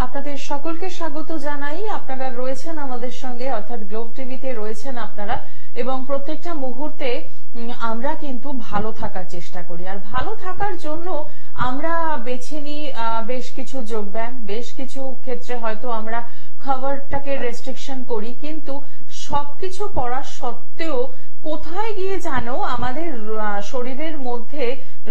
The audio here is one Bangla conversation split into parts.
আপনাদের সকলকে স্বাগত জানাই। আপনারা রয়েছেন আমাদের সঙ্গে, অর্থাৎ গ্লোব টিভিতে রয়েছেন আপনারা, এবং প্রত্যেকটা মুহূর্তে আমরা কিন্তু ভালো থাকার চেষ্টা করি। আর ভালো থাকার জন্য আমরা বেছে নিই বেশ কিছু যোগব্যায়াম, বেশ কিছু ক্ষেত্রে হয়তো আমরা খাবারটাকে রেস্ট্রিকশন করি, কিন্তু সবকিছু করার সত্ত্বেও কোথায় গিয়ে জানো আমাদের শরীরের মধ্যে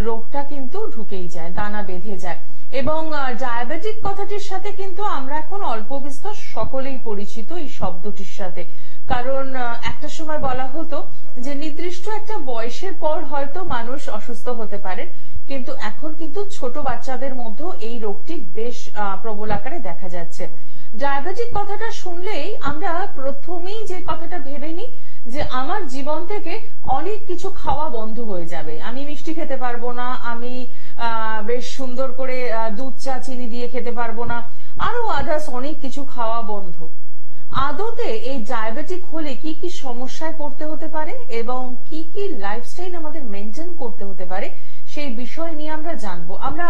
রোগটা কিন্তু ঢুকেই যায়, দানা বেঁধে যায়। এবং ডায়াবেটিক কথাটির সাথে কিন্তু আমরা এখন অল্প বিস্তর সকলেই পরিচিত এই শব্দটির সাথে, কারণ একটা সময় বলা হতো যে নির্দিষ্ট একটা বয়সের পর হয়তো মানুষ অসুস্থ হতে পারে, কিন্তু এখন কিন্তু ছোট বাচ্চাদের মধ্যেও এই রোগটি বেশ প্রবল আকারে দেখা যাচ্ছে। ডায়াবেটিক কথাটা শুনলেই আমরা প্রথমেই যে কথাটা ভেবে নিই যে আমার জীবন থেকে অনেক কিছু খাওয়া বন্ধ হয়ে যাবে, আমি মিষ্টি খেতে পারবো না, আমি বেশ সুন্দর করে দুধ চা চিনি দিয়ে খেতে পারবো না, আরো আদার্স অনেক কিছু খাওয়া বন্ধ। আদতে এই ডায়াবেটিক হলে কি কি সমস্যায় পড়তে হতে পারে এবং কি কি লাইফস্টাইল আমাদের মেনটেন করতে হতে পারে সেই বিষয় নিয়ে আমরা জানবো। আমরা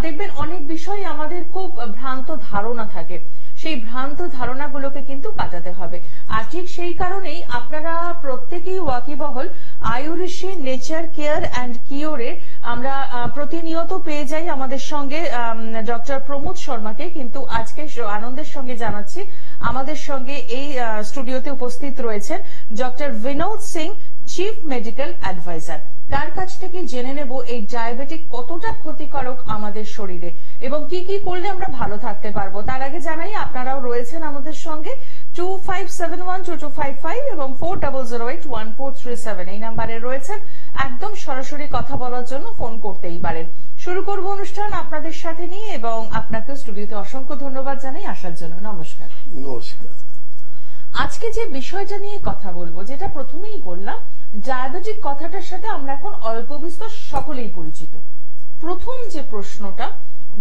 দেখবেন অনেক বিষয় আমাদের খুব ভ্রান্ত ধারণা থাকে, সেই ভ্রান্ত ধারণাগুলোকে কিন্তু কাটাতে হবে। আর ঠিক সেই কারণেই আপনারা প্রত্যেকেই ওয়াকিবহল আয়ুরিশি নেচার কেয়ার অ্যান্ড কিওরে আমরা প্রতিনিয়ত পেয়ে যাই আমাদের সঙ্গে ডক্টর প্রমোদ শর্মাকে, কিন্তু আজকে আনন্দের সঙ্গে জানাচ্ছি আমাদের সঙ্গে এই স্টুডিওতে উপস্থিত রয়েছেন doctor Binod Singh, chief medical adviser. তার কাছ থেকে জেনে নেব এই ডায়াবেটিক কতটা ক্ষতিকারক আমাদের শরীরে এবং কি কি করলে আমরা ভালো থাকতে পারবো। তার আগে জানাই আপনারাও রয়েছেন আমাদের সঙ্গে 25712255 এবং 40081437 এই নাম্বারে রয়েছেন, একদম সরাসরি কথা বলার জন্য ফোন করতেই পারেন। শুরু করব অনুষ্ঠান আপনাদের সাথে নিয়ে এবং আপনাকে স্টুডিওতে অসংখ্য ধন্যবাদ জানাই আসার জন্য। নমস্কার। নমস্কার। আজকে যে বিষয়টা নিয়ে কথা বলবো, যেটা প্রথমেই বললাম, ডায়াবেটিক কথাটার সাথে আমরা এখন অল্প বিস্তর সকলেই পরিচিত। প্রথম যে প্রশ্নটা,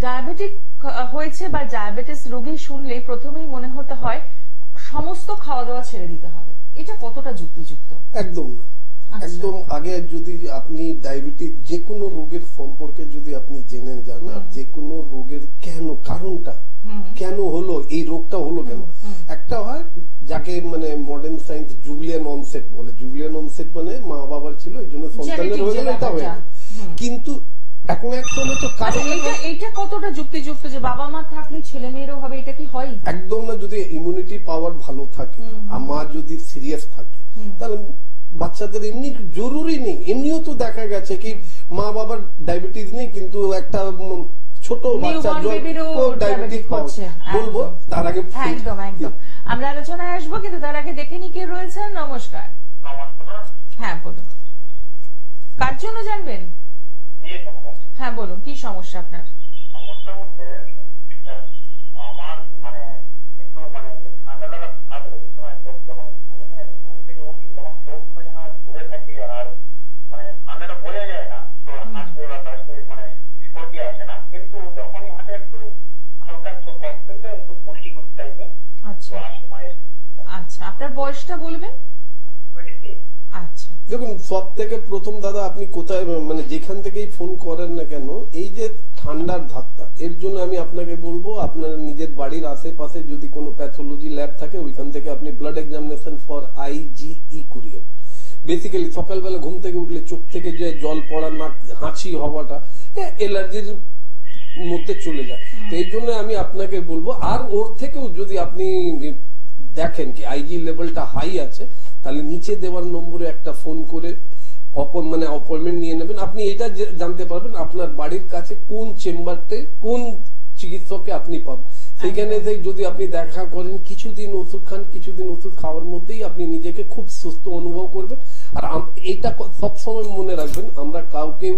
ডায়াবেটিক হয়েছে বা ডায়াবেটিস রোগী শুনলেই প্রথমেই মনে হতে হয় সমস্ত খাওয়া দাওয়া ছেড়ে দিতে হবে, এটা কতটা যুক্তিযুক্ত? একদম না, একদম। আগে যদি আপনি ডায়াবেটিস যে কোনো রোগের সম্পর্কে যদি আপনি জেনে যান, আর যে কোনো রোগের কেন, কারণটা কেন হলো, এই রোগটা হলো কেন, একটা হয় যাকে মানে মডার্ন সায়েন্স জুবিলিয়ান অনসেট বলে। জুবিলিয়ান অনসেট মানে মা বাবার ছিল, এই জন্য সন্তানের হয়ে গেল, এটা হয়ে গেল। কিন্তু এখন এক সময় তো এইটা কতটা যুক্তিযুক্ত যে বাবা মা থাকলে ছেলে মেয়েরও হবে, এটা কি হয়? একদম না। যদি ইমিউনিটি পাওয়ার ভালো থাকে, মা যদি সিরিয়াস থাকে, তাহলে বাচ্চাদের এমনি জরুরি নেই। এমনিও তো দেখা গেছে কি মা বাবার ডায়াবেটিস নেই, কিন্তু একটা ছোট বাচ্চা ডায়াবেটিস বলবো। তার আগে একদম একদম আমরা আলোচনায় আসবো, কিন্তু তার আগে দেখে নি কে রয়েছেন। নমস্কার। হ্যাঁ বলুন, কার জন্য জানবেন? হ্যাঁ বলুন, কি সমস্যা আপনার? সমস্যা বলতে আমার মানে একটু মানে ঠান্ডা লাগা থাকে, যখন ঘুম থেকে উঠি তখন চোখগুলো যেন ঘুরে থাকে, আর মানে ঠান্ডাটা বোঝা যায় না, তো হাঁটতে বা কাশতে মানে স্কর্টি আসে না, কিন্তু যখনই হাঁটে একটু হালকা কফ করলে একটু পুষ্টি করতে টাইপের আসে মায়ের। আচ্ছা, আপনার বয়সটা বলবেন? 26। আচ্ছা, দেখুন, সব থেকে প্রথম দাদা আপনি কোথায় মানে যেখান থেকেই ফোন করেন না কেন, এই যে ঠান্ডার ধাক্কা, এর জন্য আমি আপনাকে বলবো আপনার নিজের বাড়ির আশেপাশে যদি কোনো প্যাথোলজি ল্যাব থাকে, ওইখান থেকে আপনি ব্লাড এক্সামিনেশন ফর IgE করিয়ে। বেসিক্যালি সকালবেলা ঘুম থেকে উঠলে চোখ থেকে যে জল পড়া, না হাঁচি হওয়াটা, অ্যালার্জির মধ্যে চলে যায়। তো এই জন্য আমি আপনাকে বলবো, আর ওর থেকেও যদি আপনি দেখেন কি IG লেভেলটা হাই আছে, তাহলে নিচে দেওয়ার নম্বরে একটা ফোন করে মানে অপয়েন্টমেন্ট নিয়ে নেবেন। আপনি এটা জানতে পারবেন আপনার বাড়ির কাছে কোন চেম্বারতে কোন চিকিৎসককে আপনি পাবেন। সেইখানে যদি আপনি দেখা করেন, কিছুদিন ওষুধ খান, কিছুদিন ওষুধ খাওয়ার মধ্যেই আপনি নিজেকে খুব সুস্থ অনুভব করবেন। আর এটা সবসময় মনে রাখবেন, আমরা কাউকেও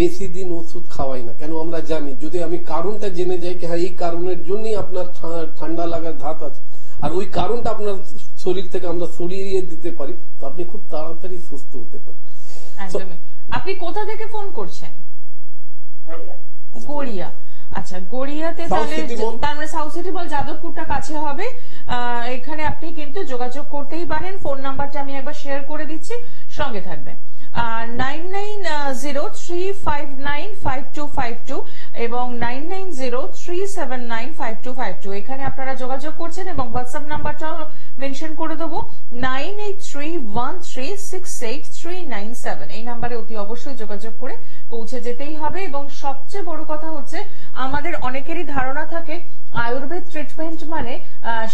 বেশি দিন ওষুধ খাওয়াই না, কেন আমরা জানি যদি আমি কারণটা জেনে যাই কি হ্যাঁ এই কারণের জন্যই আপনার ঠান্ডা লাগার ধাপ আছে, আর ওই কারণটা আপনার শরীর থেকে আমরা সরিয়ে দিতে পারি, তো আপনি খুব তাড়াতাড়ি সুস্থ হতে পারেন। আপনি কোথা থেকে ফোন করছেন? গড়িয়া। আচ্ছা, গড়িয়াতে তাহলে তার মানে সাউথ সিটি বল যাদবপুরটা কাছে হবে। এখানে আপনি কিন্তু যোগাযোগ করতেই পারেন। ফোন নাম্বারটা আমি একবার শেয়ার করে দিচ্ছি, সঙ্গে থাকবেন। 9903595252 এবং 9903 98395252 এখানে আপনারা যোগাযোগ করছেন এবং হোয়াটসঅ্যাপ নাম্বারটাও মেনশন করে দেবো 9831368397 এই নাম্বারে অতি অবশ্যই যোগাযোগ করে পৌঁছে যেতেই হবে। এবং সবচেয়ে বড় কথা হচ্ছে আমাদের অনেকেরই ধারণা থাকে আয়ুর্বেদ ট্রিটমেন্ট মানে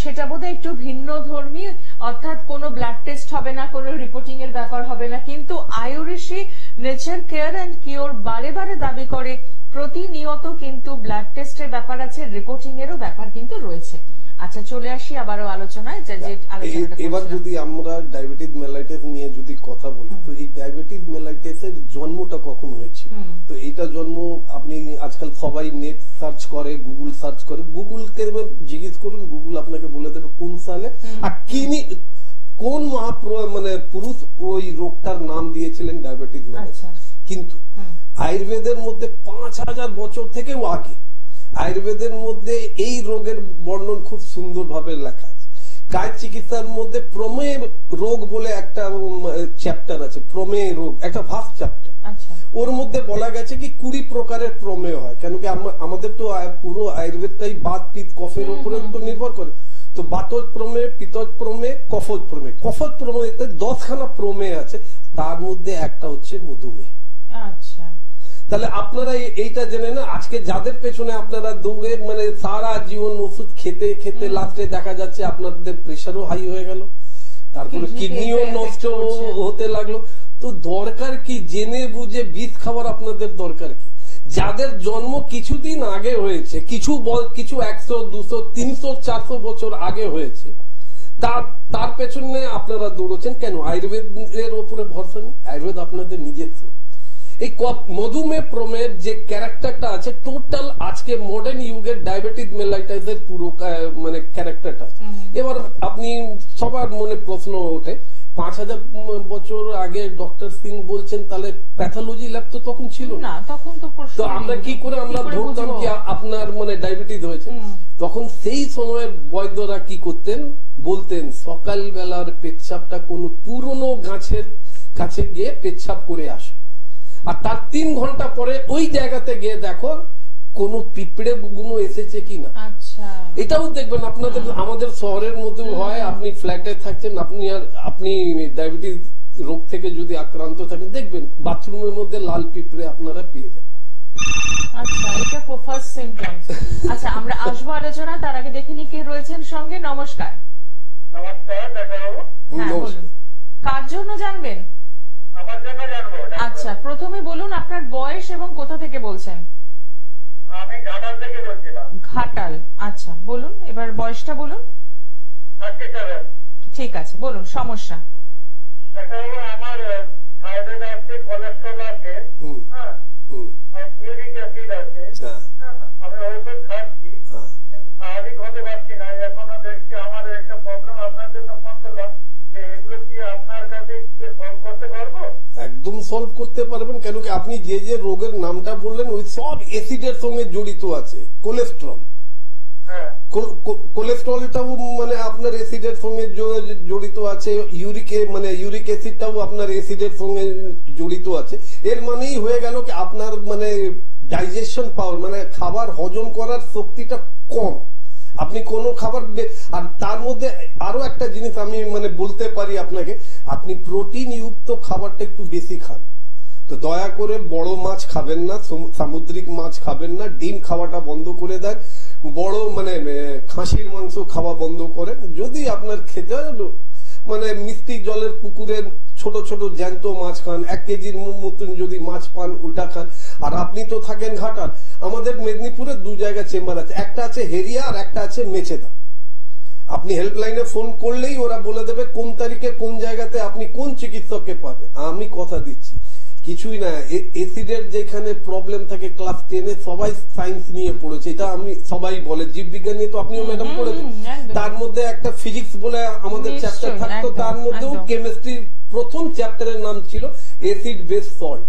সেটা বোধহয় একটু ভিন্ন ধর্মী, অর্থাৎ কোনো ব্লাড টেস্ট হবে না, কোনো রিপোর্টিং এর ব্যাপার হবে না, কিন্তু আয়ুর্বেশী নেচার কেয়ার অ্যান্ড কিওর বারে বারে দাবি করে প্রতিনিয়ত কিন্তু ব্লাড টেস্টের ব্যাপার আছে, রিপোর্টিং এরও ব্যাপার কিন্তু রয়েছে। আচ্ছা, চলে আসি আবারও আলোচনায়। এবার যদি আমরা ডায়াবেটিস মেলাইটিস নিয়ে যদি কথা বলি, তো এই ডায়াবেটিস মেলাইটিসের জন্মটা কখন হয়েছে? তো এটা জন্ম আপনি আজকাল সবাই নেট সার্চ করে, গুগল সার্চ করে, গুগলকে জিজ্ঞেস করুন, গুগল আপনাকে বলে দেবে কোন সালে আর কোন পুরুষ ওই রোগটার নাম দিয়েছিলেন ডায়াবেটিস মেলাইটিস। কিন্তু আয়ুর্বেদের মধ্যে 5000 বছর থেকেও আগে আয়ুর্বেদের মধ্যে এই রোগের বর্ণন খুব সুন্দরভাবে লেখা আছে। কায় চিকিৎসার মধ্যে প্রমেয় রোগ বলে একটা চ্যাপ্টার আছে, প্রমেয় রোগ একটা ভাগ চ্যাপ্টার। ওর মধ্যে বলা গেছে কি 20 প্রকারের প্রমেয় হয়, কেন কি আমাদের তো পুরো আয়ুর্বেদটাই বাত পিত্ত কফের উপরে তো নির্ভর করে। তো বাতজ প্রমেয়, পিত্তজ প্রমেয়, কফজ প্রমেয়। কফজ প্রমেয়তে 10খানা প্রমেয় আছে, তার মধ্যে একটা হচ্ছে মধুমেহ। আচ্ছা, তাহলে আপনারা এইটা জেনে না আজকে যাদের পেছনে আপনারা দৌড়ে সারা জীবন ওষুধ খেতে খেতে লাস্টে দেখা যাচ্ছে আপনাদের প্রেশারও হাই হয়ে গেল, তারপরে কিডনিও নষ্ট হতে লাগলো। তো দরকার কি জেনে বুঝে বিষ খাওয়ার? আপনাদের দরকার কি? যাদের জন্ম কিছুদিন আগে হয়েছে, কিছু 100, 200, 300, 400 বছর আগে হয়েছে, তার পেছনে আপনারা দৌড়চ্ছেন কেন? আয়ুর্বেদের ওপরে ভরসা নেই? আয়ুর্বেদ আপনাদের নিজস্ব। এই মধুমেহ প্রমেয়ের যে ক্যারেক্টারটা আছে টোটাল আজকে মডার্ন যুগের ডায়াবেটিস মেলাইটিসের পুরো ক্যারেক্টারটা আছে। এবার আপনি সবার মনে প্রশ্ন ওঠে 5000 বছর আগে ডক্টর সিং বলছেন, তাহলে প্যাথোলজি ল্যাব তো তখন ছিল না, তখন তো আমরা কি করে আমরা ধরতাম কি আপনার ডায়াবেটিস হয়েছে? তখন সেই সময়ের বৈদ্যরা কি করতেন, বলতেন সকালবেলার পেচ্ছাপটা কোন পুরনো গাছের কাছে গিয়ে পেচ্ছাপ করে আসো, আর তার 3 ঘন্টা পরে ওই জায়গাতে গিয়ে দেখো কোন পিঁপড়ে গুলো এসেছে কিনা। আচ্ছা, এটাও দেখবেন আপনাদের আমাদের শহরের মধ্যে হয়, আপনি ফ্ল্যাটে থাকছেন, আপনি ডায়াবেটিস রোগ থেকে যদি আক্রান্ত থাকেন, দেখবেন বাথরুমের মধ্যে লাল পিঁপড়ে আপনারা পেয়ে যান। আচ্ছা, এটা ফার্স্ট সিম্পটমস। আচ্ছা, আমরা আসবো আলোচনা, তার আগে দেখে নি কে রয়েছেন সঙ্গে। নমস্কার। নমস্কার ডাক্তারবাবু। হ্যাঁ, বলুন কার জন্য জানবেন? আমার জন্য জানবো। আচ্ছা, প্রথমে বলুন আপনার বয়স এবং কোথা থেকে বলছেন? আমি ঘাটাল থেকে বলছিলাম। ঘাটাল, আচ্ছা বলুন, এবার বয়সটা বলুন। 37। ঠিক আছে, বলুন সমস্যা। ডাক্তারবাবু, আমার থাইরয়েড আছে, কোলেস্ট্রল আছে, হ্যাঁ, ইউরিক অ্যাসিড আছে, আমি ঔষধ খাচ্ছি, কিন্তু স্বাভাবিক হতে পারছি না। এখনো দেখছি আমার একটা প্রবলেম, আপনার জন্য ফোন করলাম যে এগুলো কি আপনার কাছে সলভ করতে পারবো? একদম সলভ করতে পারবেন, কেন কি আপনি যে যে রোগের নামটা বললেন ওই সব অ্যাসিডের সঙ্গে জড়িত আছে। কোলেস্ট্রল, কোলেস্ট্রলটাও আপনার অ্যাসিডের সঙ্গে জড়িত আছে, ইউরিক অ্যাসিডটাও আপনার অ্যাসিডের সঙ্গে জড়িত আছে। এর মানেই হয়ে গেল কি আপনার ডাইজেশন পাওয়ার খাবার হজম করার শক্তিটা কম। আপনি কোন খাবার, আর তার মধ্যে আরো একটা জিনিস আমি বলতে পারি আপনাকে, আপনি প্রোটিন যুক্ত খাবারটা একটু বেশি খান। তো দয়া করে বড় মাছ খাবেন না, সামুদ্রিক মাছ খাবেন না, ডিম খাওয়াটা বন্ধ করে দেন, বড় খাসির মাংস খাওয়া বন্ধ করেন। যদি আপনার খেতে মিষ্টি জলের পুকুরের ছোট ছোট জ্যান্ত মাছ খান, 1 কেজির মতন যদি মাছ পান ওটা খান। আর আপনি তো থাকেন ঘাটাল, আমাদের মেদিনীপুরে 2 জায়গায় চেম্বার আছে, একটা আছে হেরিয়া আর একটা আছে মেচেদা। আপনি হেল্পলাইনে ফোন করলেই ওরা বলে দেবে কোন তারিখে কোন জায়গাতে আপনি কোন চিকিৎসককে পাবেন। আমি কথা দিচ্ছি কিছুই না, অ্যাসিডের যেখানে প্রবলেম থাকে ক্লাস 10-এ সবাই সায়েন্স নিয়ে পড়েছে, এটা আমি সবাই বলে, জীববিজ্ঞান নিয়ে তো আপনিও ম্যাডাম পড়েছেন। তার মধ্যে একটা ফিজিক্স বলে আমাদের চ্যাপ্টার থাকতো, তার মধ্যেও কেমিস্ট্রির প্রথম চ্যাপ্টারের নাম ছিল অ্যাসিড বেস সল্ট।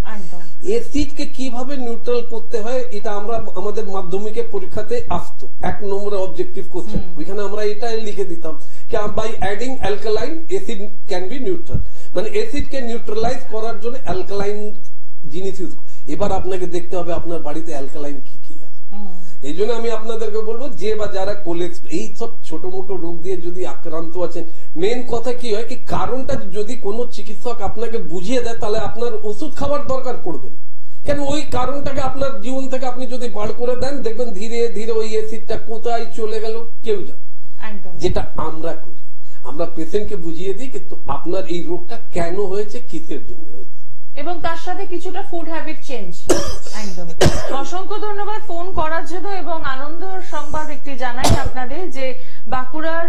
অ্যাসিডকে কিভাবে নিউট্রাল করতে হয় এটা আমরা আমাদের মাধ্যমিকের পরীক্ষাতে আসতো, 1 নম্বরে অবজেক্টিভ কোশ্চেন, ওইখানে আমরা এটাই লিখে দিতাম by adding alkaline acid can be neutral. অ্যাসিডকে নিউট্রালাইজ করার জন্য অ্যালকালাইন জিনিস ইউজ। এবার আপনাকে দেখতে হবে আপনার বাড়িতে অ্যালকালাইন কি কি আছে। এই জন্য আমি আপনাদেরকে বলবো যে বা যারা এই সব ছোট মোটো রোগ দিয়ে যদি আক্রান্ত আছেন, মেন কথা কি হয় কি কারণটা যদি কোনো চিকিৎসক আপনাকে বুঝিয়ে দেয় তাহলে আপনার ওষুধ খাওয়ার দরকার পড়বে না। কেন ওই কারণটাকে আপনার জীবন থেকে আপনি যদি বার করে দেন দেখবেন ধীরে ধীরে ওই অ্যাসিডটা কোথায় চলে গেল কেউ জানে। যেটা আমরা করি, আমরা পেশেন্টকে বুঝিয়ে দিই কিন্তু আপনার এই রোগটা কেন হয়েছে, কিসের জন্য হয়েছে, এবং তার সাথে কিছুটা ফুড হ্যাবিট চেঞ্জ। একদম অসংখ্য ধন্যবাদ ফোন করার জন্য, এবং আনন্দ সংবাদ একটি জানাই আপনাদের যে বাঁকুড়ার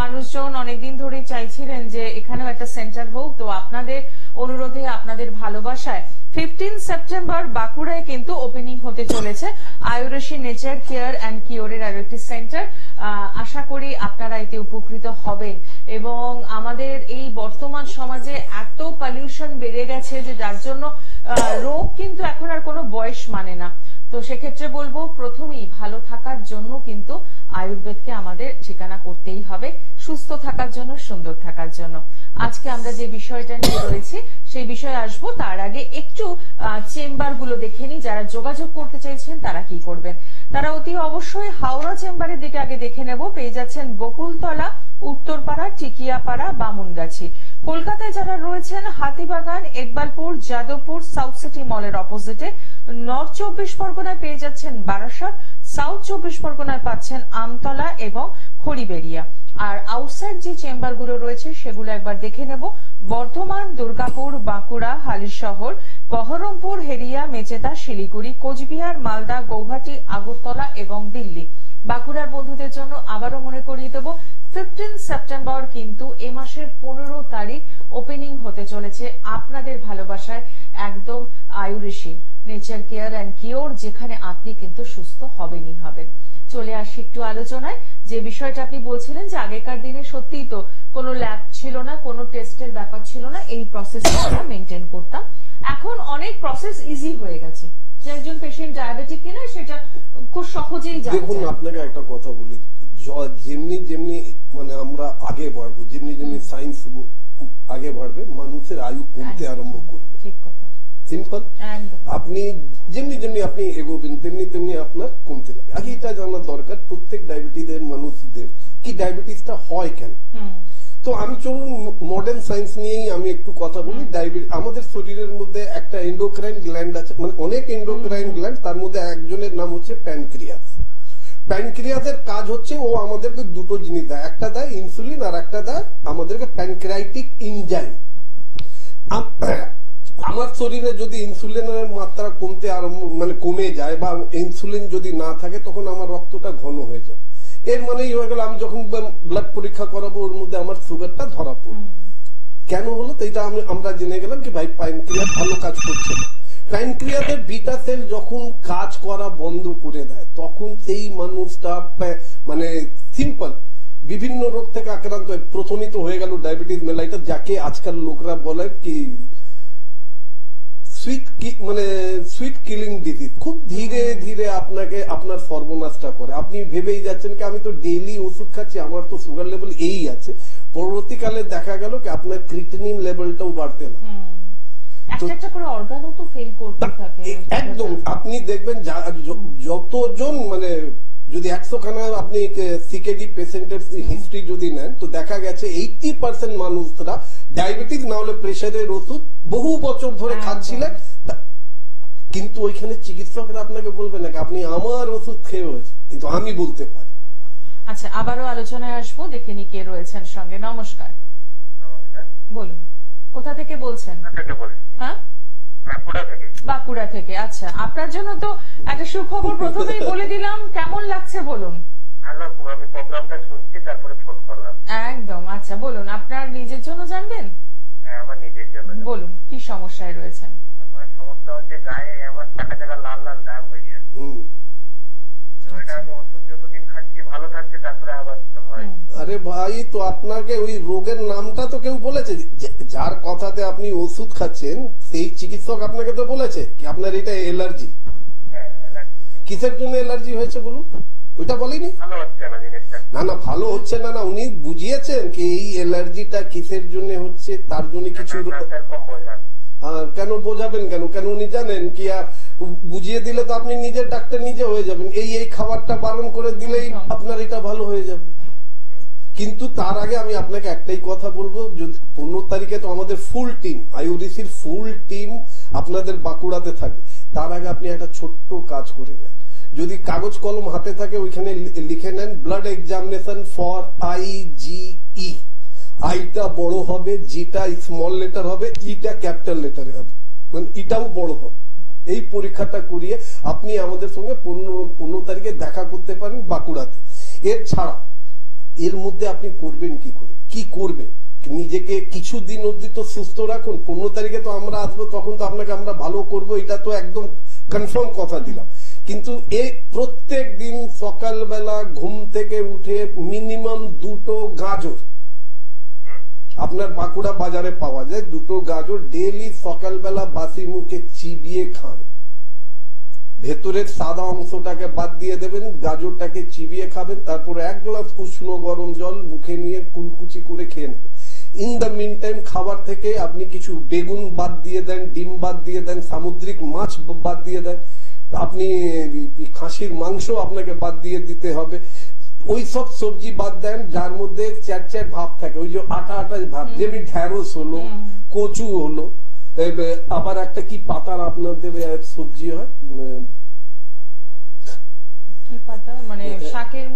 মানুষজন অনেকদিন ধরেই চাইছিলেন যে এখানেও একটা সেন্টার হোক। তো আপনাদের অনুরোধে, আপনাদের ভালোবাসায় 15 সেপ্টেম্বর বাঁকুড়ায় কিন্তু ওপেনিং হতে চলেছে আয়ুরেশী নেচার কেয়ার অ্যান্ড কিওরের আরো একটি সেন্টার। আশা করি আপনারা এতে উপকৃত হবেন। এবং আমাদের এই বর্তমান সমাজে এত পলিউশন বেড়ে গেছে যে যার জন্য রোগ কিন্তু এখন আর কোনো বয়স মানে না। তো সেক্ষেত্রে বলবো প্রথমেই ভালো থাকার জন্য কিন্তু আয়ুর্বেদকে আমাদের ঠিকানা করতেই হবে, সুস্থ থাকার জন্য, সুন্দর থাকার জন্য। আজকে আমরা যে বিষয়টা নিয়ে রয়েছি সেই বিষয়ে আসবো, তার আগে একটু চেম্বার গুলো দেখে নিই। যারা যোগাযোগ করতে চাইছেন তারা কি করবেন, তারা অতি অবশ্যই হাওড়া চেম্বারের দিকে আগে দেখে নেব। পেয়ে যাচ্ছেন বকুলতলা, উত্তরপাড়া, টিকিয়াপাড়া, বামুনগাছি। কলকাতায় যারা রয়েছেন হাতিবাগান, ইকবালপুর, যাদবপুর, সাউথ সিটি মলের অপোজিটে। নর্থ 24 পরগনায় পেয়ে যাচ্ছেন বারাসাত, সাউথ 24 পরগনায় পাচ্ছেন আমতলা এবং খড়িবেড়িয়া। আর আউটসাইড যে চেম্বারগুলো রয়েছে সেগুলো একবার দেখে নেব। বর্ধমান, দুর্গাপুর, বাঁকুড়া, হালিশহর, বহরমপুর, হেরিয়া, মেচেদা, শিলিগুড়ি, কোচবিহার, মালদা, গৌহাটি, আগরতলা এবং দিল্লি। বাঁকুড়ার বন্ধুদের জন্য আবারও মনে করিয়ে দেব 15 সেপ্টেম্বর কিন্তু এ মাসের 15 তারিখ ওপেনিং হতে চলেছে আপনাদের ভালোবাসায় একদম আয়ুরেশী নেচার কেয়ার অ্যান্ড কিওর, যেখানে আপনি কিন্তু সুস্থ হবেনই হবেন। চলে আসি একটু আলোচনায়। যে বিষয়টা আপনি বলছিলেন যে আগেকার দিনে সত্যিই তো কোনো ল্যাব ছিল না, কোনো টেস্টের ব্যাপার ছিল না, এই প্রসেসটা আমরা মেনটেন করতাম। এখন অনেক প্রসেস ইজি হয়ে গেছে, যে একজন পেশেন্ট ডায়াবেটিক কিনা সেটা খুব সহজেই জানা যায়। দেখুন আপনাকে একটা কথা বলি, যেমনি যেমনি মানে আমরা আগে বাড়বো, যেমনি যেমনি সায়েন্স আগে বাড়বে, মানুষের আয়ু কমতে আরম্ভ করবে। ঠিক কথা, সিম্পল। আপনি যেমনি যেমনি আপনি এগোবেন তেমনি তেমনি আপনার কমতে লাগে। আগে এটা জানার দরকার প্রত্যেক ডায়াবেটিসের মানুষদের কি ডায়াবেটিসটা হয় কেন। তো আমি চলুন মডার্ন সায়েন্স নিয়েই আমি একটু কথা বলি। আমাদের শরীরের মধ্যে একটা এন্ডোক্রাইন গ্ল্যান্ড আছে, মানে অনেক এন্ডোক্রাইন গ্ল্যান্ড, তার মধ্যে একজনের নাম হচ্ছে প্যানক্রিয়াস। প্যানক্রিয়াসের কাজ হচ্ছে ও আমাদেরকে দুটো জিনিস দেয়, একটা দেয় ইনসুলিন আর একটা দেয় আমাদেরকে প্যানক্রাইটিক এনজাইম। আমার শরীরে যদি ইনসুলিনের মাত্রা কমতে মানে কমে যায় বা ইনসুলিন যদি না থাকে তখন আমার রক্তটা ঘন হয়ে যায়। এর মানেই হয়ে গেল আমি যখন ব্লাড পরীক্ষা করাবো ওর মধ্যে আমার সুগারটা ধরা পড়বে। কেন হলো তো এটা আমরা জেনে গেলাম কি ভাই প্যানক্রিয়াস ভালো কাজ করছে না। প্যানক্রিয়াসের বিটা সেল যখন কাজ করা বন্ধ করে দেয় তখন সেই মানুষটা মানে সিম্পল বিভিন্ন রোগ থেকে আক্রান্ত হয়। প্রথমেই তো হয়ে গেল ডায়াবেটিস মেলাইটাস, যাকে আজকাল লোকরা বলে কি সুইট কিলিং ডিজিজ। খুব ধীরে ধীরে আপনাকে আপনার সর্বনাশটা করে। আপনি ভেবেই যাচ্ছেন কি আমি তো ডেইলি ওষুধ খাচ্ছি, আমার তো সুগার লেভেল এই আছে, পরবর্তীকালে দেখা গেল কি আপনার ক্রিটিনিন লেভেলটাও বাড়তে লাগে। একদম আপনি দেখবেন যতজন মানে যদি 100 খানা আপনি সিকেডি পেশেন্টের হিস্ট্রি যদি নেন তো দেখা গেছে 80% মানুষরা ডায়াবেটিস না হলে প্রেশারের ওষুধ বহু বছর ধরে খাচ্ছিলেন, কিন্তু ওইখানে চিকিৎসকরা আপনাকে বলবে না আপনি আমার ওষুধ খেয়ে হয়েছে, কিন্তু আমি বলতে পারি। আচ্ছা, আবারও আলোচনায় আসবো, দেখে নি কে রয়েছেন সঙ্গে। নমস্কার, বলুন কোথা থেকে বলছেন? হ্যাঁ, বাঁকুড়া থেকে। আচ্ছা, আপনার জন্য তো একটা সুখবর প্রথমেই বলে দিলাম, কেমন লাগছে বলুন? ভালো, আমি প্রোগ্রামটা শুনছি তারপরে ফোন করলাম। একদম। আচ্ছা বলুন, আপনার নিজের জন্য জানবেন? হ্যাঁ, আমার নিজের জন্য। বলুন কি সমস্যায় রয়েছেন? আমার সমস্যা হচ্ছে গায়ে আমার জায়গা জায়গা লাল লাল দাগ হয়ে গেছে। আমি ওষুধ যতদিন খাচ্ছি ভালো থাকছে, তারপরে আবার হয়। আরে ভাই, তো আপনাকে ওই রোগের নামটা তো কেউ বলেছে? যার কথাতে আপনি ওষুধ খাচ্ছেন সেই চিকিৎসক আপনাকে তো বলেছে কি আপনার এটা এলার্জি। কিসের জন্য এলার্জি হয়েছে বলুন? ওইটা বলেনি? ভালো হচ্ছে না জিনিসটা। না না, ভালো হচ্ছে না, উনি বুঝিয়েছেন কি এই এলার্জিটা কিসের জন্য হচ্ছে, তার জন্য কিছু। কেন বোঝাবেন কেন? কেন উনি জানেন কি বুঝিয়ে দিলে তো আপনি নিজের ডাক্তার নিজে হয়ে যাবেন, এই খাবারটা বারণ করে দিলেই আপনার এটা ভালো হয়ে যাবে। কিন্তু তার আগে আমি আপনাকে একটাই কথা বলবো, যদি 15 তারিখে তো আমাদের ফুল টিম, আইওডিসির ফুল টিম আপনাদের বাঁকুড়াতে থাকবে। তার আগে আপনি একটা ছোট্ট কাজ করে নেন, যদি কাগজ কলম হাতে থাকে ওইখানে লিখে নেন ব্লাড এক্সামিনেশন ফর IgE। আইটা বড় হবে, জিটা স্মল লেটার হবে, ইটা ক্যাপিটাল লেটারে হবে, মানে ইটাও বড় হবে। এই পরীক্ষাটা করিয়ে আপনি আমাদের সঙ্গে 15 তারিখে দেখা করতে পারেন বাঁকুড়াতে। এর ছাড়া এর মধ্যে আপনি করবেন কি করে, কি করবেন, নিজেকে কিছুদিন অবধি তো সুস্থ রাখুন। 15 তারিখে তো আমরা আসবো, তখন তো আপনাকে আমরা ভালো করব, এটা তো একদম কনফার্ম কথা দিলাম। কিন্তু এই প্রত্যেক দিন সকালবেলা ঘুম থেকে উঠে মিনিমাম 2টো গাজর আপনার বাঁকুড়া বাজারে পাওয়া যায়, 2টো গাজর ডেইলি সকালবেলা বাসি মুখে চিবিয়ে খান। ভেতরের সাদা অংশটাকে বাদ দিয়ে দেবেন, গাজরটাকে চিবিয়ে খাবেন, তারপর 1 গ্লাস উষ্ণ গরম জল মুখে নিয়ে কুলকুচি করে খেয়ে নেবেন। ইন দ্য মিন টাইম খাবার থেকে আপনি কিছু বেগুন বাদ দিয়ে দেন, ডিম বাদ দিয়ে দেন, সামুদ্রিক মাছ বাদ দিয়ে দেন, আপনি খাসির মাংস আপনাকে বাদ দিয়ে দিতে হবে। ওই সব সবজি বাদ দেন যার মধ্যে চ্যাট ভাব থাকে, ওই যে আটা আটা ভাব, যেমনি ঢ্যাঁড়স হলো, কচু হলো, আবার একটা কি পাতার আপনাদের সবজি হয়, কি পাতা, মানে শাকের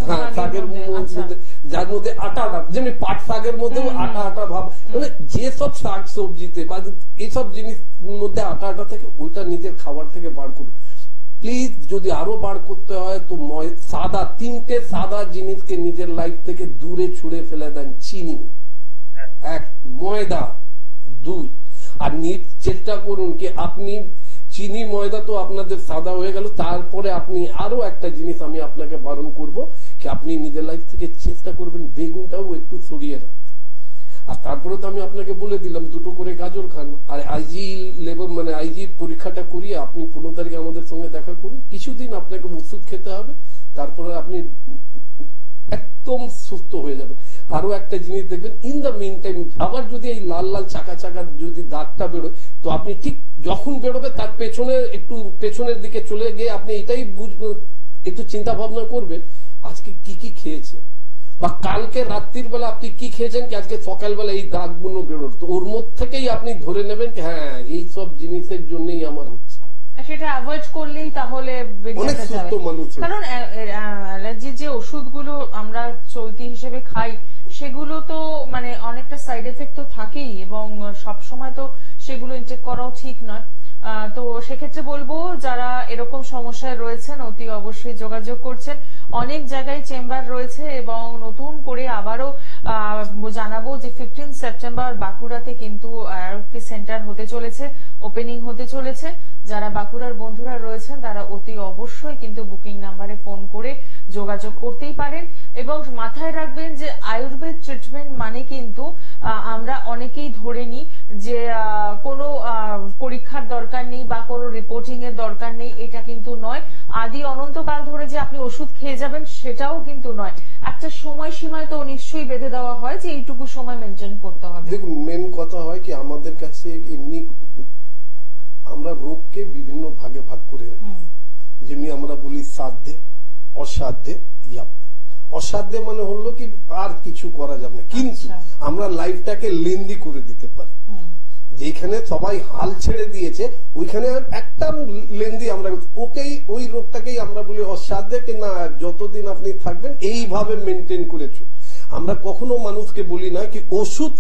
মধ্যে, যার মধ্যে আটা আটা, যেমনি পাট শাকের মধ্যেও আটা আটা ভাব, মানে যেসব শাক সবজিতে বা এইসব জিনিস মধ্যে আটা আটা থাকে, ওইটা নিজের খাবার থেকে বার করুন প্লিজ। যদি আরো বার করতে হয় তো সাদা 3টে সাদা জিনিসকে নিজের লাইফ থেকে দূরে ছুড়ে ফেলে দেন। চিনি 1, ময়দা 2, আর চেষ্টা করুন কি আপনি চিনি ময়দা তো আপনাদের সাদা হয়ে গেল, তারপরে আপনি আরো একটা জিনিস আমি আপনাকে বারণ করব কি আপনি নিজের লাইফ থেকে চেষ্টা করবেন বেগুনটাও একটু সরিয়ে রাখতে। আর তারপরে তো আমি আপনাকে বলে দিলাম 2টো করে গাজর খান। আর আইজি লেভেল মানে আইজি পরীক্ষাটা করিয়ে আপনি 15 তারিখে আমাদের সঙ্গে দেখা করুন। কিছুদিন আপনাকে ওষুধ খেতে হবে, তারপরে আপনি একদম সুস্থ হয়ে যাবেন। আরো একটা জিনিস দেখবেন, ইন দ্য মিন টাইম আবার যদি এই লাল লাল চাকা চাকা যদি দাগটা বেরোয়, তো আপনি ঠিক যখন বেরোবে তার পেছনের দিকে চলে গিয়ে আপনি এটাই বুঝবেন, একটু চিন্তা ভাবনা করবেন আজকে কি খেয়েছে, বা কালকে রাত্রির বেলা আপনি কি খেয়েছেন কি আজকে সকালবেলা এই দাগগুলো বেরোল, তো ওর মধ্যে থেকেই আপনি ধরে নেবেন হ্যাঁ এই সব জিনিসের জন্যই আমার হচ্ছে। সেটা অ্যাভয়েড করলেই তাহলে কারণ অ্যালার্জির যে ওষুধগুলো আমরা চলতি হিসেবে খাই সেগুলো তো মানে অনেকটা সাইড এফেক্ট তো থাকেই, এবং সবসময় তো সেগুলো ইনটেক করাও ঠিক নয়। তো সেক্ষেত্রে বলবো যারা এরকম সমস্যায় রয়েছেন অতি অবশ্যই যোগাযোগ করছেন। অনেক জায়গায় চেম্বার রয়েছে এবং নতুন করে আবারও জানাবো যে 15 সেপ্টেম্বর বাঁকুড়াতে কিন্তু একটি সেন্টার হতে চলেছে, ওপেনিং হতে চলেছে। যারা বাঁকুড়ার বন্ধুরা রয়েছেন তারা অতি অবশ্যই কিন্তু বুকিং নাম্বারে ফোন করে যোগাযোগ করতেই পারেন। এবং মাথায় রাখবেন যে আয়ুর্বেদ ট্রিটমেন্ট মানে কিন্তু আমরা অনেকেই ধরে নিই যে কোনো পরীক্ষার দরকার নেই বা কোনো রিপোর্টিং এর দরকার নেই, এটা কিন্তু নয়। আদি অনন্তকাল ধরে যে আপনি ওষুধ খেয়ে যাবেন সেটাও কিন্তু নয়। একটা সময় সীমায় তো নিশ্চয়ই বেঁধে দেওয়া হয় যে এইটুকু সময় মেনটেন করতে হবে। দেখুন মেন কথা হয় কি আমাদের কাছে এমনি আমরা রোগকে বিভিন্ন ভাগে ভাগ করে রাখি, যেমনি আমরা বলি সাধ্যে, অসাধ্যে, ইয়াপ্পে। অসাধ্যে মানে হলো কি আর কিছু করা যাবে না, কিন্তু আমরা লাইফটাকে লেন্দি করে দিতে পারি। যেখানে সবাই হাল ছেড়ে দিয়েছে ওইখানে একটা লেন্দি আমরা ওই রোগটাকেই আমরা বলি অসাধ্যে, কি না যতদিন আপনি থাকবেন এইভাবে মেনটেন করেছো। আমরা কখনো মানুষকে বলি না কি ওষুধ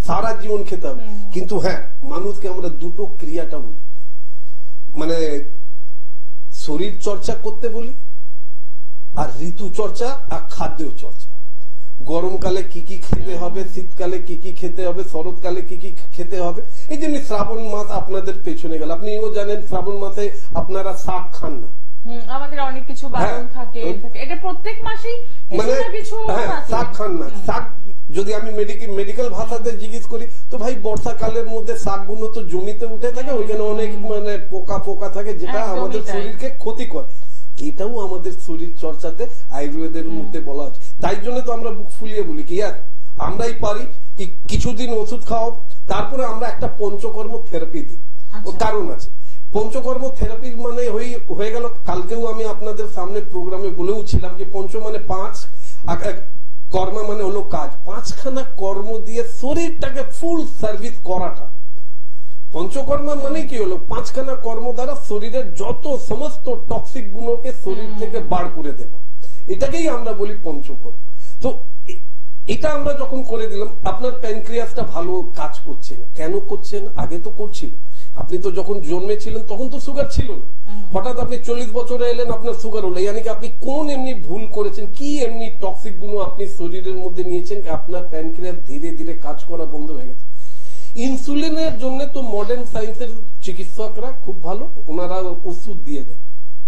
সারা জীবন খেতে হবে, কিন্তু হ্যাঁ মানুষকে আমরা 2টো ক্রিয়াটা বলি, মানে শরীর চর্চা করতে বলি আর ঋতু চর্চা আর খাদ্য চর্চা। গরমকালে কি কি খেতে হবে, শীতকালে কি কি খেতে হবে, শরৎকালে কি কি খেতে হবে। এই জন্য শ্রাবণ মাস আপনাদের পেছনে গেল, আপনিও জানেন শ্রাবণ মাসে আপনারা শাক খান না, আমাদের অনেক কিছু বারণ থাকে, এটা প্রত্যেক মাসেই মানে শাক খান না। শাক যদি আমি মেডিকেল ভাষাতে জিজ্ঞেস করি তো ভাই বর্ষাকালের মধ্যে শাকগুলো তো জমিতে উঠে থাকে, ওইখানে অনেক মানে পোকা থাকে যেটা আমাদের শরীরকে ক্ষতি করে। এটাও আমাদের শরীর চর্চাতে আয়ুর্বেদের মধ্যে বলা হচ্ছে। তাই জন্য তো আমরা বুক ফুলিয়ে বলি কি আমরাই পারি কি কিছুদিন ওষুধ খাওয়া, তারপরে আমরা একটা পঞ্চকর্ম থেরাপি দিই। কারণ আছে, পঞ্চকর্ম থেরাপি মানে হয়ে গেল। কালকেও আমি আপনাদের সামনে প্রোগ্রামে বলেও ছিলাম যে পঞ্চ মানে 5, কর্ম মানে হলো কাজ। 5খানা কর্ম দিয়ে শরীরটাকে ফুল সার্ভিস করাটা পঞ্চকর্ম মানে কি হলো? 5খানা কর্ম দ্বারা শরীরের যত সমস্ত টক্সিক গুণকে শরীর থেকে বার করে দেওয়া, এটাকেই আমরা বলি পঞ্চকর্ম। তো এটা আমরা যখন করে দিলাম, আপনার প্যানক্রিয়াসটা ভালো কাজ করছে না। কেন করছে না? আগে তো করছিল। আপনি তো যখন জন্মেছিলেন তখন তো সুগার ছিল না, হঠাৎ আপনি 40 বছরে এলেন আপনার সুগার হলো। ইয়ানি কি আপনি কোন এমনি ভুল করেছেন, কি এমনি টক্সিক গুণ আপনি শরীরের মধ্যে নিয়েছেন আপনার প্যানক্রিয়াস ধীরে ধীরে কাজ করা বন্ধ হয়ে গেছে। ইনসুলিনের জন্য তো মডার্ন সায়েন্সের চিকিৎসকরা খুব ভালো, ওনারা ওষুধ দিয়ে দেয়।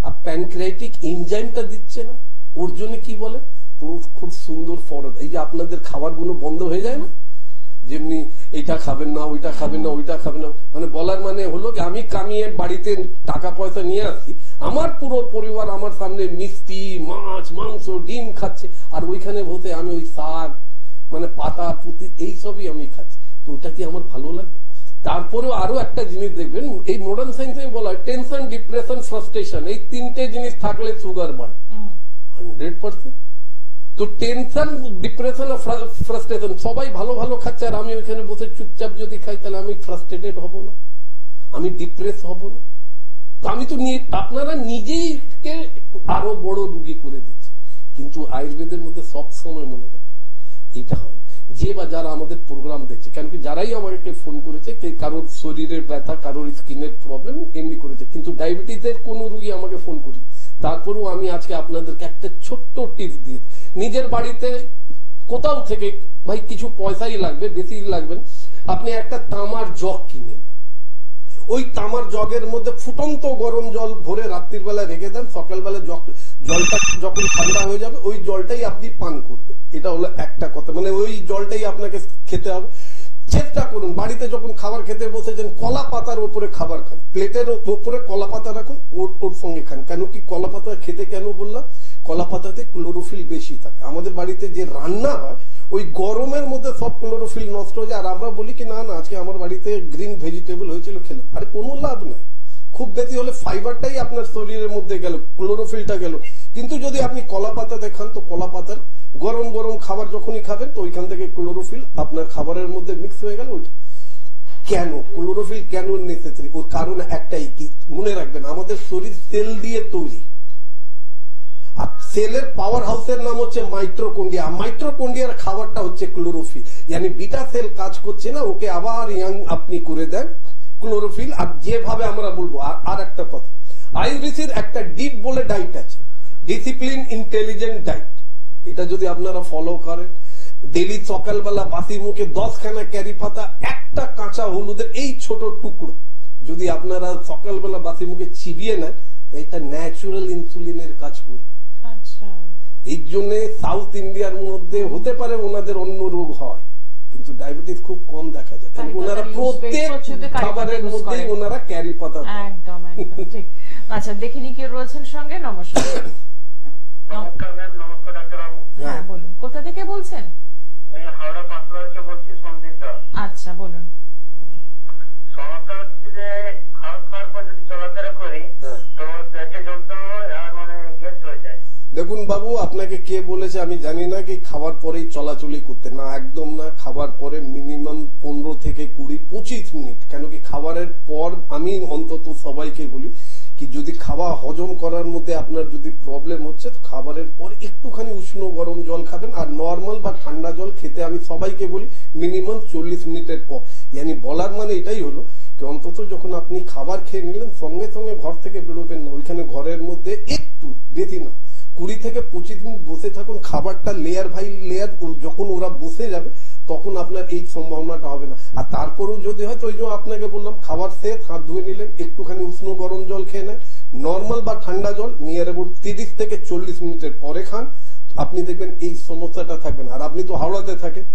আর প্যানক্রিয়াটিক এনজাইমটা দিচ্ছে না, ওর জন্য কি বলে? তো খুব সুন্দর ফরজ। এই যে আপনাদের খাবার গুলো বন্ধ হয়ে যায় না, যেমনি এইটা খাবেন না, ওইটা খাবেন না, ওইটা খাবেন না, মানে বলার মানে হলো কি আমি কামিয়ে বাড়িতে টাকা পয়সা নিয়ে আসি, আমার পুরো পরিবার আমার সামনে মিষ্টি, মাছ, মাংস, ডিম খাচ্ছে, আর ওইখানে বসে আমি ওই শাক মানে পাতা পুঁতি এইসবই আমি খাচ্ছি। তো ওটা কি আমার ভালো লাগবে? তারপরেও আরো একটা জিনিস দেখবেন, এই মডার্ন সায়েন্সে বলা হয় টেনশন, ডিপ্রেশন, ফ্রাস্ট্রেশন, এই 3টে জিনিস থাকলে সুগার বাড়ে 100%। তো টেনশন, ডিপ্রেশন আর ফ্রাস্ট্রেশন, সবাই ভালো ভালো খাচ্ছে আর আমি ওইখানে বসে চুপচাপ যদি খাই, তাহলে আমি ফ্রাস্ট্রেটেড হব না, আমি ডিপ্রেস হব না। তো আমি তো আপনারা নিজেইকে আরো বড় রুগী করে দিচ্ছি। কিন্তু আয়ুর্বেদের মধ্যে সব সময় মনে রাখবেন এইটা হয় যে বা যারা আমাদের প্রোগ্রাম দেখছে, কেন কি যারাই আমাকে ফোন করেছে, কারোর শরীরের ব্যথা, কারোর স্কিনের প্রবলেম এমনি করেছে, কিন্তু ডায়াবেটিসের কোন রুগী আমাকে ফোন করেছে। তারপরেও আমি আজকে আপনাদেরকে একটা ছোট্ট টিপস দিয়ে, নিজের বাড়িতে কোথাও থেকে ভাই কিছু পয়সাই লাগবে, বেশি লাগবেন, আপনি একটা তামার জগ কিনে দেন, ওই তামার জগের মধ্যে ফুটন্ত গরম জল ভরে রাত্রির বেলা রেখে দেন, সকালবেলা জলটা যখন ঠান্ডা হয়ে যাবে ওই জলটাই আপনি পান করবেন। এটা হলো একটা কথা, মানে ওই জলটাই আপনাকে খেতে হবে। চেষ্টা করুন বাড়িতে যখন খাবার খেতে বসেছেন, কলা পাতার উপরে খাবার খান, প্লেটের উপরে কলা পাতা রাখুন, ওর সঙ্গে খান। কেন কি কলা পাতা খেতে কেন বললাম? কলা পাতাতে ক্লোরোফিল বেশি থাকে। আমাদের বাড়িতে যে রান্না হয় ওই গরমের মধ্যে সব ক্লোরোফিল নষ্ট হয়ে যায়, আর আমরা বলি কি না না আজকে আমার বাড়িতে গ্রিন ভেজিটেবল হয়েছিল, খেলাম। আরে কোনো লাভ নাই, খুব বেশি হলে ফাইবারটাই আপনার শরীরের মধ্যে গেল, ক্লোরোফিলটা গেল। কিন্তু যদি আপনি কলা পাতাতে খান, তো কলা পাতার গরম গরম খাবার যখনই খাবেন, তো ওইখান থেকে ক্লোরোফিল আপনার খাবারের মধ্যে মিক্স হয়ে গেল। ওইটা কেন ক্লোরোফিল কেন নেসেসারি? ওর কারণ একটাই, কি মনে রাখবেন, আমাদের শরীর সেল দিয়ে তৈরি, আর সেলের পাওয়ার হাউসের নাম হচ্ছে মাইটোকন্ড্রিয়া। মাইটোকন্ড্রিয়ার খাবারটা হচ্ছে ক্লোরোফিল। মানে বিটা সেল কাজ করছে না, ওকে আবার ইয়াং আপনি করে দেন ক্লোরোফিল। আর যেভাবে আমরা বলবো, আর একটা কথা, আয়ুর্বেদের একটা ডিপ বলে ডায়েট আছে, ডিসিপ্লিন ইন্টেলিজেন্ট ডায়েট। এটা যদি আপনারা ফলো করেন, ডেলি সকালবেলা বাসি মুখে 10খানা ক্যারি পাতা, একটা কাঁচা হলুদের এই ছোট টুকরো যদি আপনারা সকালবেলা বাসি মুখে চিবিয়ে নেন, এটা ন্যাচুরাল ইনসুলিনের কাজ করবে। এই জন্য সাউথ ইন্ডিয়ার মধ্যে হতে পারে ওনাদের অন্য রোগ হয়, কিন্তু ডায়াবেটিস খুব কম দেখা যায়, কারণ ওনারা প্রত্যেক খাবারের মধ্যে ওনারা ক্যারি পাতা। একদম একদম ঠিক। আচ্ছা, দেখিনি কে রয়েছেন সঙ্গে। নমস্কার। নমস্কার ম্যাম। নমস্কার ডাক্তারবাবু। হ্যাঁ বলুন, কোথা থেকে বলছেন? আমি হাওড়া পাঁচলা থেকে বলছি, সন্দীপ। আচ্ছা বলুন। সমস্যা হচ্ছে যে খাওয়ার পর যদি চলাফেরা করি তো পেটে যন্ত্রণা হয় আর মানে গ্যাস হয়ে যায়। দেখুন বাবু, আপনাকে কে বলেছে আমি জানি না কি খাবার পরেই চলাচলি করতে, না একদম না। খাবার পরে মিনিমাম 15 থেকে 20-25 মিনিট, কেন কি খাবারের পর আমি অন্তত সবাইকে বলি কি যদি খাওয়া হজম করার মধ্যে আপনার যদি প্রবলেম হচ্ছে, তো খাবারের পর একটুখানি উষ্ণ গরম জল খাবেন, আর নর্মাল বা ঠান্ডা জল খেতে আমি সবাইকে বলি মিনিমাম 40 মিনিটের পর। ইয়ানি বলার মানে এটাই হলো কি অন্তত যখন আপনি খাবার খেয়ে নিলেন, সঙ্গে সঙ্গে ঘর থেকে বেরোবেন না, ওইখানে ঘরের মধ্যে একটু বেশি না 20 থেকে 25 মিনিট বসে থাকুন। খাবারটা লেয়ার বাই লেয়ার যখন ওরা বসে যাবে, তখন আপনার এই সম্ভাবনাটা হবে না। আর তারপরেও যদি হয়, তো ওই জন্য আপনাকে বললাম খাবার শেষ হাত ধুয়ে নিলেন, একটুখানি উষ্ণ গরম জল খেয়ে নেন, নর্মাল বা ঠান্ডা জল নিয়ার অ্যাবাউট 30 থেকে 40 মিনিটের পরে খান, আপনি দেখবেন এই সমস্যাটা থাকবে না। আর আপনি তো হাওড়াতে থাকেন,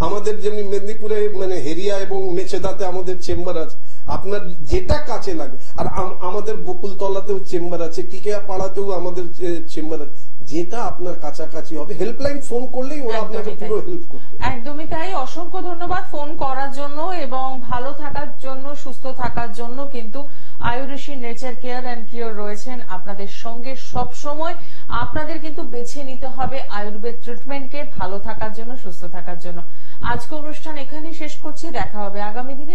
আমাদের যেমনি মেদিনীপুরে মানে হেরিয়া এবং মেছেদাতে আমাদের চেম্বার আছে, আপনার যেটা কাছে লাগে। আর আমাদের বকুলতলাতেও চেম্বার আছে, টিকিয়া পাড়াতেও আমাদের চেম্বার আছে, যেটা আপনার কাছাকাছি হবে। হেল্পলাইন ফোন করলেই ওরা আপনাকে পুরো হেল্প করবে। একদমই তাই। অসংখ্য ধন্যবাদ ফোন করার জন্য এবং ভালো থাকার জন্য, সুস্থ থাকার জন্য কিন্তু আয়ুর্ঋষি নেচার কেয়ার অ্যান্ড কিওর রয়েছেন আপনাদের সঙ্গে সব সময়। আপনাদের কিন্তু বেছে নিতে হবে আয়ুর্বেদ ট্রিটমেন্টকে ভালো থাকার জন্য, সুস্থ থাকার জন্য। আজকে অনুষ্ঠান এখানেই শেষ করছি, দেখা হবে আগামী দিনে।